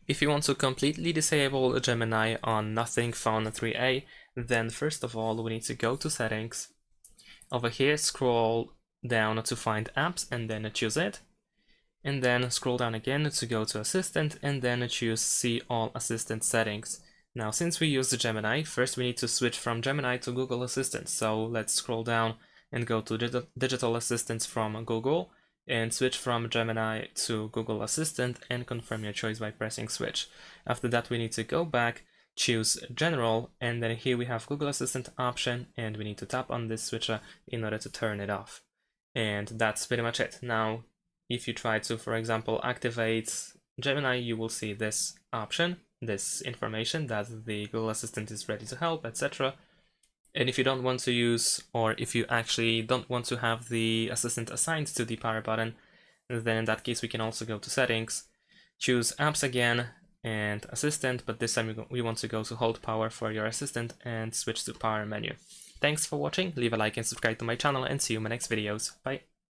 If you want to completely disable Gemini on Nothing Phone 3a, then first of all we need to go to Settings. Over here, scroll down to find Apps and then choose it. And then scroll down again to go to Assistant and then choose See All Assistant Settings. Now, since we use the Gemini, first we need to switch from Gemini to Google Assistant. So let's scroll down and go to Digital Assistants from Google and switch from Gemini to Google Assistant and confirm your choice by pressing switch. After that, we need to go back, choose General, and then here we have Google Assistant option, and we need to tap on this switcher in order to turn it off. And that's pretty much it. Now, if you try to, for example, activate Gemini, you will see this option, this information that the Google Assistant is ready to help, etc. And if you don't want to use, or if you actually don't want to have the assistant assigned to the power button, then in that case we can also go to Settings, choose Apps again, and Assistant, but this time we want to go to Hold Power for your assistant and switch to Power menu. Thanks for watching, leave a like and subscribe to my channel, and see you in my next videos. Bye!